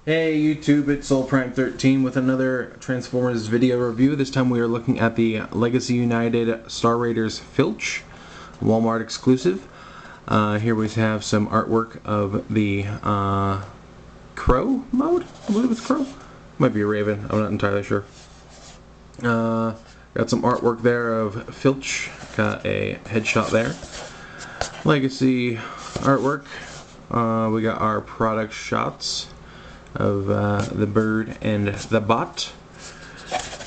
Hey YouTube, it's SoulPrime13 with another Transformers video review. This time we are looking at the Legacy United Star Raiders Filch, Walmart exclusive. Here we have some artwork of the Crow mode? I believe it's Crow. Might be a Raven, I'm not entirely sure. Got some artwork there of Filch. Got a headshot there. Legacy artwork. We got our product shots of the bird and the bot.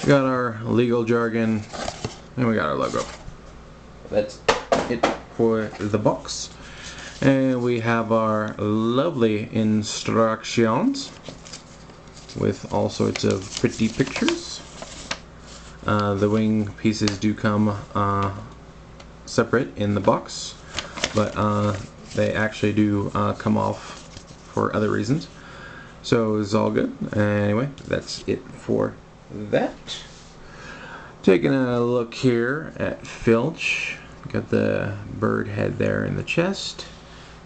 We got our legal jargon, and we got our logo. That's it for the box. And we have our lovely instructions with all sorts of pretty pictures. The wing pieces do come separate in the box, but they actually do come off for other reasons. So it's all good. Anyway, that's it for that. Taking a look here at Filch. Got the bird head there in the chest.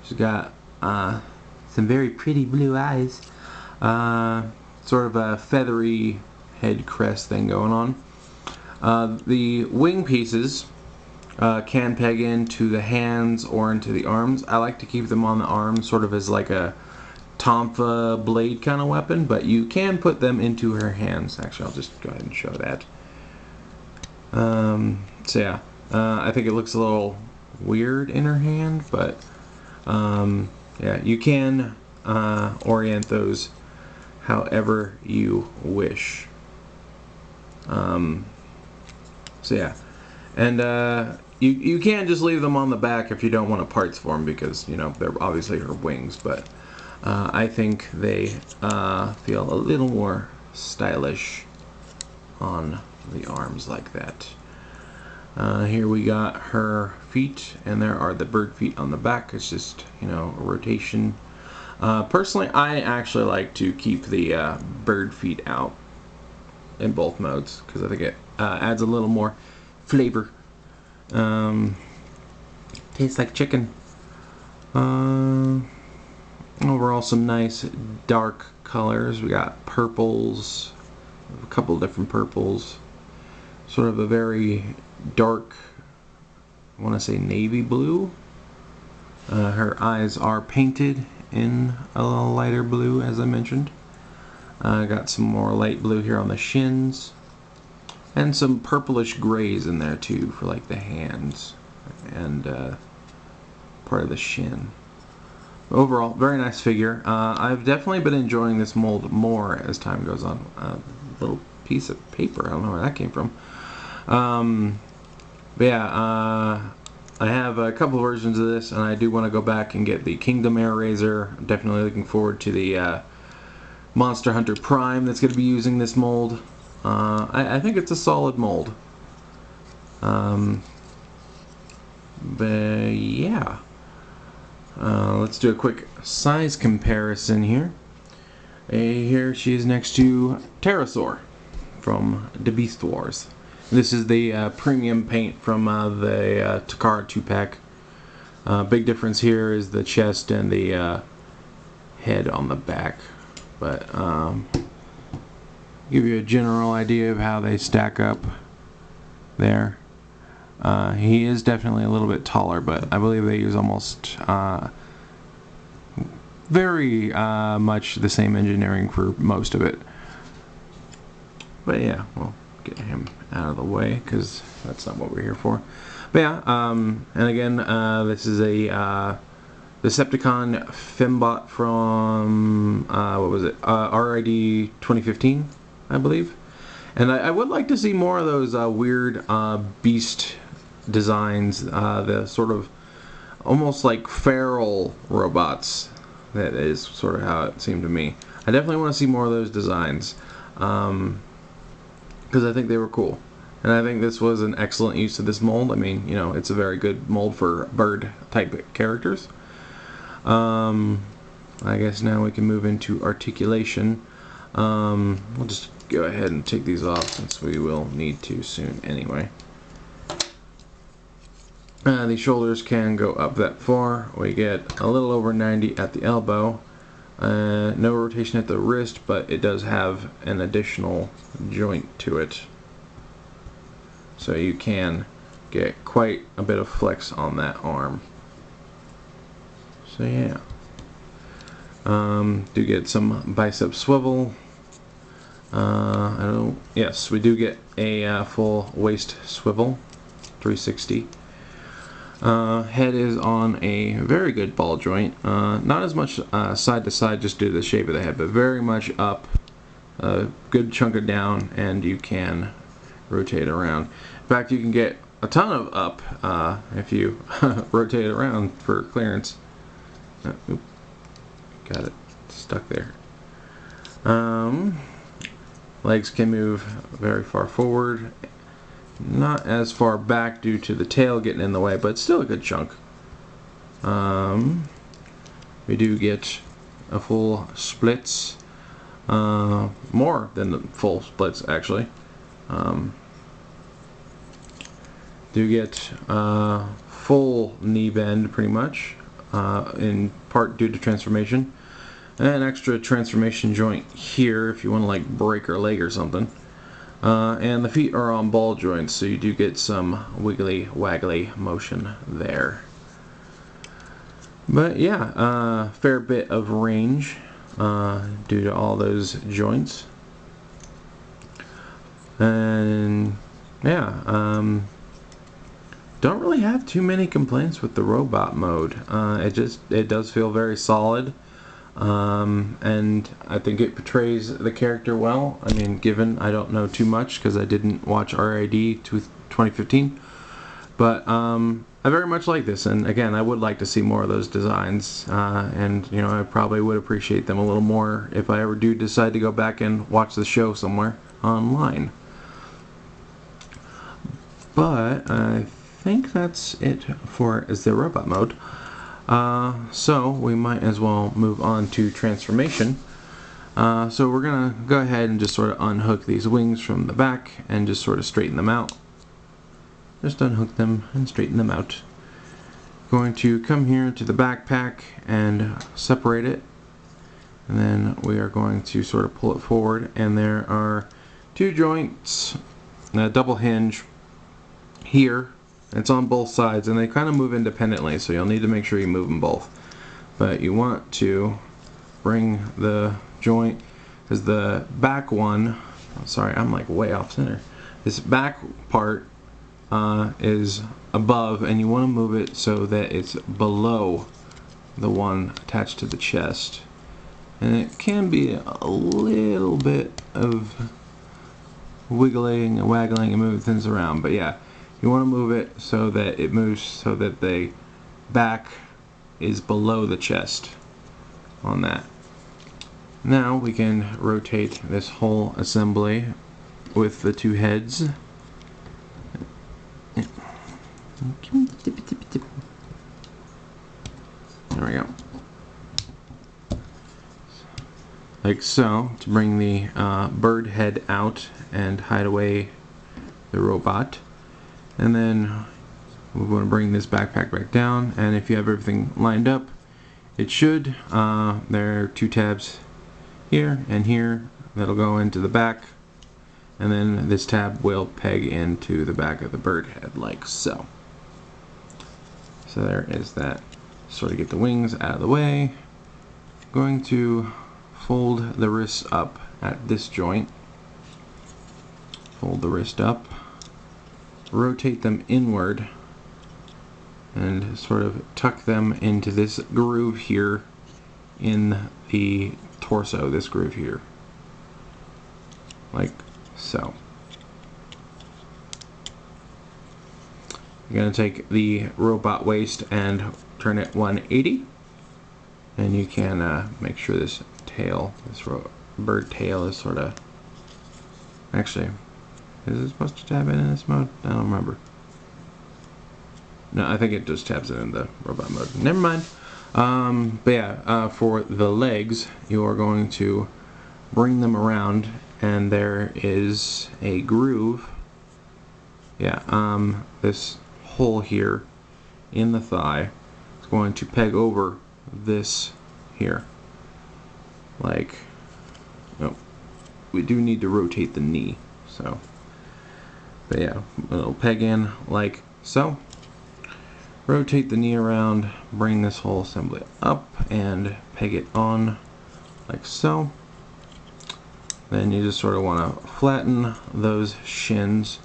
She's got some very pretty blue eyes. Sort of a feathery head crest thing going on. The wing pieces can peg into the hands or into the arms. I like to keep them on the arms sort of as like a Tonfa blade kind of weapon, but you can put them into her hands. Actually, I'll just go ahead and show that. So yeah, I think it looks a little weird in her hand, but yeah, you can orient those however you wish. So yeah, and you can just leave them on the back if you don't want a parts for them, because you know they're obviously her wings, but I think they feel a little more stylish on the arms like that. Here we got her feet, and there are the bird feet on the back. It's just, you know, a rotation. Personally, I actually like to keep the bird feet out in both modes, because I think it adds a little more flavor. Tastes like chicken. Overall, some nice dark colors. We got purples, a couple different purples, sort of a very dark, I want to say navy blue. Her eyes are painted in a little lighter blue, as I mentioned. Got some more light blue here on the shins, and some purplish grays in there too for like the hands and part of the shin. Overall, very nice figure. I've definitely been enjoying this mold more as time goes on. Little piece of paper, I don't know where that came from. But yeah, I have a couple versions of this, and I do want to go back and get the Kingdom Air Razor. I'm definitely looking forward to the Monster Hunter Prime that's going to be using this mold. I think it's a solid mold. But yeah. Let's do a quick size comparison here. Here she is next to Pterosaur from the Beast Wars. This is the premium paint from the Takara 2-pack. Big difference here is the chest and the head on the back. But give you a general idea of how they stack up there. He is definitely a little bit taller, but I believe they use almost very much the same engineering for most of it. But yeah, we'll get him out of the way because that's not what we're here for. But yeah, and again, this is a Decepticon Fembot from, what was it, RID 2015, I believe. And I would like to see more of those weird beast designs, the sort of almost like feral robots. That is sort of how it seemed to me. I definitely want to see more of those designs, because I think they were cool. And I think this was an excellent use of this mold. I mean, you know, it's a very good mold for bird type characters. I guess now we can move into articulation. We'll just go ahead and take these off since we will need to soon anyway. The shoulders can go up that far. We get a little over 90 at the elbow. No rotation at the wrist, but it does have an additional joint to it. So you can get quite a bit of flex on that arm. So yeah. Do get some bicep swivel. Yes, we do get a full waist swivel, 360. Head is on a very good ball joint. Not as much side to side just due to the shape of the head, but very much up. A good chunk of down, and you can rotate around. In fact, you can get a ton of up if you rotate around for clearance. Oop, got it stuck there. Legs can move very far forward, not as far back due to the tail getting in the way, but still a good chunk. We do get a full splits, more than the full splits actually. Do get full knee bend pretty much, in part due to transformation. An extra transformation joint here if you want to like break your leg or something. And the feet are on ball joints, so you do get some wiggly waggly motion there. But yeah, fair bit of range due to all those joints. And yeah, don't really have too many complaints with the robot mode. It does feel very solid. And I think it portrays the character well. I mean, given I don't know too much because I didn't watch RID 2015, but I very much like this, and again, I would like to see more of those designs, and you know, I probably would appreciate them a little more if I ever do decide to go back and watch the show somewhere online. But I think that's it for the robot mode. So we might as well move on to transformation. So we're gonna go ahead and just sort of unhook these wings from the back and just sort of straighten them out. Just unhook them and straighten them out. Going to come here to the backpack and separate it, and then we are going to sort of pull it forward, and there are two joints, a double hinge here. It's on both sides, and they kind of move independently, so you'll need to make sure you move them both. But you want to bring the joint, because the back one, sorry, I'm like way off center. This back part is above, and you want to move it so that it's below the one attached to the chest. And it can be a little bit of wiggling and waggling and moving things around, but yeah. You want to move it so that it moves so that the back is below the chest on that. Now we can rotate this whole assembly with the two heads. There we go. Like so, to bring the bird head out and hide away the robot. And then we're going to bring this backpack back down, and if you have everything lined up, it should. There are two tabs here and here that'll go into the back, and then this tab will peg into the back of the bird head like so. So there is that. Sort of get the wings out of the way. Going to fold the wrists up at this joint. Fold the wrist up. Rotate them inward and sort of tuck them into this groove here in the torso, this groove here, like so. You're going to take the robot waist and turn it 180, and you can make sure this tail, this bird tail is sort of, actually, is it supposed to tab in this mode? I don't remember. No, I think it just tabs it in the robot mode. Never mind. But yeah, for the legs, you are going to bring them around, and there is a groove. Yeah, this hole here in the thigh is going to peg over this here. like, oh, we do need to rotate the knee, so, but yeah, it'll peg in like so. Rotate the knee around, bring this whole assembly up, and peg it on like so. Then you just sort of want to flatten those shins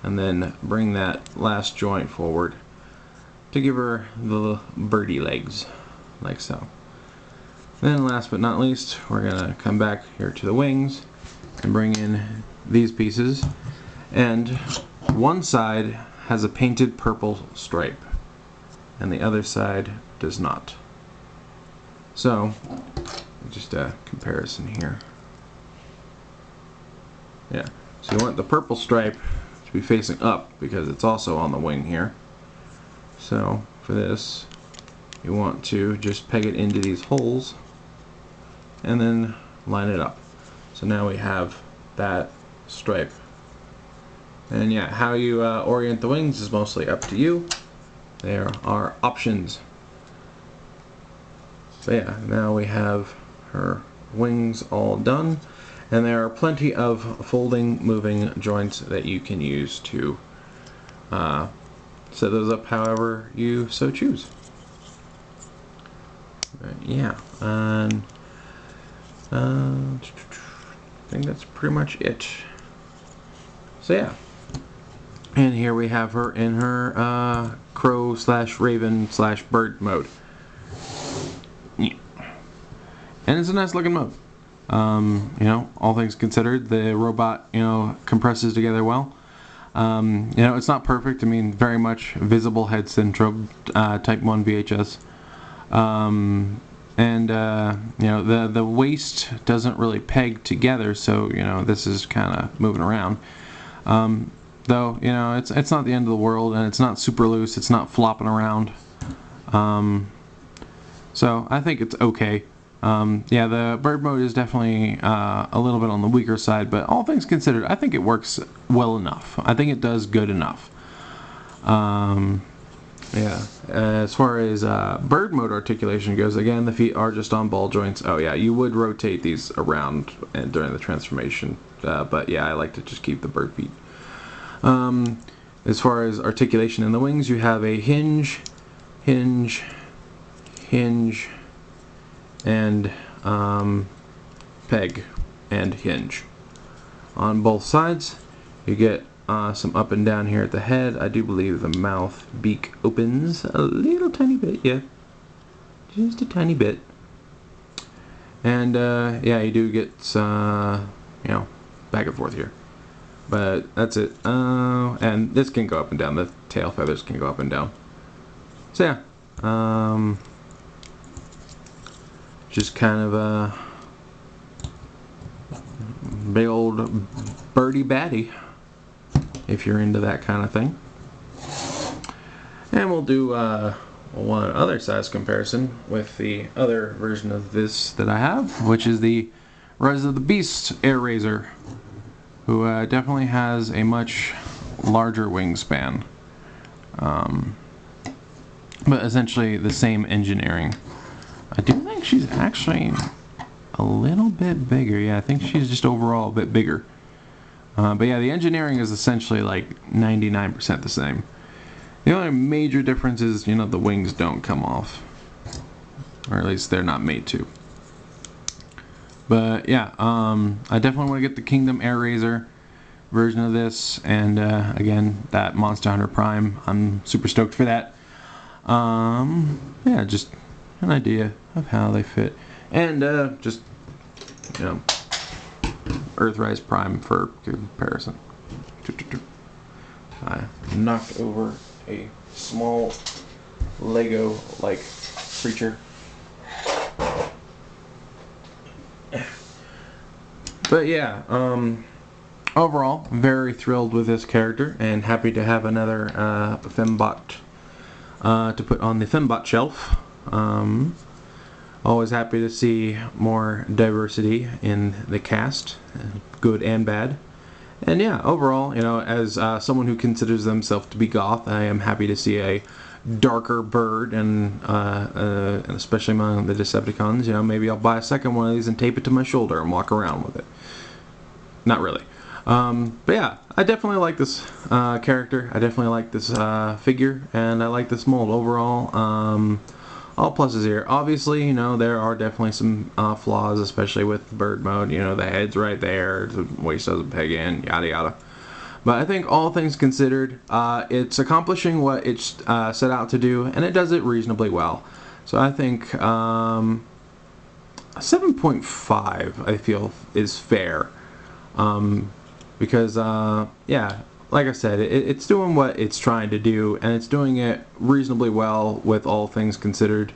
and then bring that last joint forward to give her the birdie legs, like so. Then last but not least, we're going to come back here to the wings and bring in these pieces. And one side has a painted purple stripe and the other side does not. So, just a comparison here. Yeah, so you want the purple stripe to be facing up because it's also on the wing here. So, for this, you want to just peg it into these holes and then line it up. So now we have that stripe. And yeah, how you orient the wings is mostly up to you. There are options. So yeah, now we have her wings all done, and there are plenty of folding, moving joints that you can use to set those up however you so choose. Yeah, and I think that's pretty much it. So yeah. And here we have her in her crow slash raven slash bird mode. Yeah. And it's a nice looking mode. You know, all things considered, the robot, you know, compresses together well. You know, it's not perfect. I mean, very much visible head syndrome, type 1 VHS. You know, the waist doesn't really peg together, so, you know, this is kind of moving around. Though, you know, it's not the end of the world, and it's not super loose, it's not flopping around. So I think it's okay. Yeah, the bird mode is definitely a little bit on the weaker side, but all things considered, I think it works well enough. I think it does good enough. Yeah, as far as bird mode articulation goes, again, the feet are just on ball joints. Oh yeah, you would rotate these around during the transformation, but yeah, I like to just keep the bird feet. As far as articulation in the wings, you have a hinge, hinge, hinge, and peg and hinge. On both sides, you get some up and down here at the head. I do believe the mouth beak opens a little tiny bit, yeah, just a tiny bit. And yeah, you do get you know, back and forth here. But that's it. And this can go up and down. The tail feathers can go up and down. So yeah, just kind of a big old birdie batty, if you're into that kind of thing. And we'll do one other size comparison with the other version of this that I have, which is the Rise of the Beast Air Razor, who definitely has a much larger wingspan, but essentially the same engineering. I do think she's actually a little bit bigger. Yeah, I think she's just overall a bit bigger. But yeah, the engineering is essentially like 99% the same. The only major difference is, you know, the wings don't come off, or at least they're not made to. But yeah, I definitely want to get the Kingdom Air Razor version of this, and again, that Monster Hunter Prime. I'm super stoked for that. Yeah, just an idea of how they fit, and just, you know, Earthrise Prime for comparison. I knocked over a small Lego-like creature. But yeah, overall, very thrilled with this character, and happy to have another Fembot to put on the Fembot shelf. Always happy to see more diversity in the cast, good and bad. And yeah, overall, you know, as someone who considers themselves to be goth, I am happy to see a darker bird, and especially among the Decepticons, you know, maybe I'll buy a second one of these and tape it to my shoulder and walk around with it. Not really. But yeah, I definitely like this character. I definitely like this figure, and I like this mold overall. All pluses here. Obviously, you know, there are definitely some flaws, especially with bird mode. You know, the head's right there, the waist doesn't peg in, yada yada. But I think all things considered, it's accomplishing what it set out to do, and it does it reasonably well. So I think 7.5, I feel, is fair. Because, yeah, like I said, it's doing what it's trying to do, and it's doing it reasonably well with all things considered.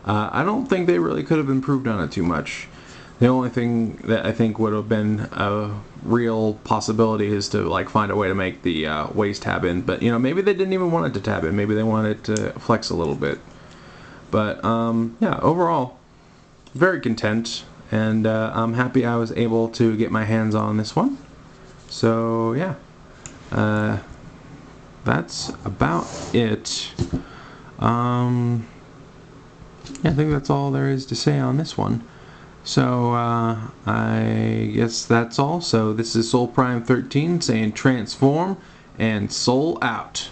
I don't think they really could have improved on it too much. The only thing that I think would have been a real possibility is to like find a way to make the waist tab in, but you know, maybe they didn't even want it to tab in. Maybe they wanted it to flex a little bit. But yeah, overall, very content, and I'm happy I was able to get my hands on this one. So yeah, that's about it. Yeah, I think that's all there is to say on this one. So I guess that's all. So this is Soul Prime 13 saying transform and soul out.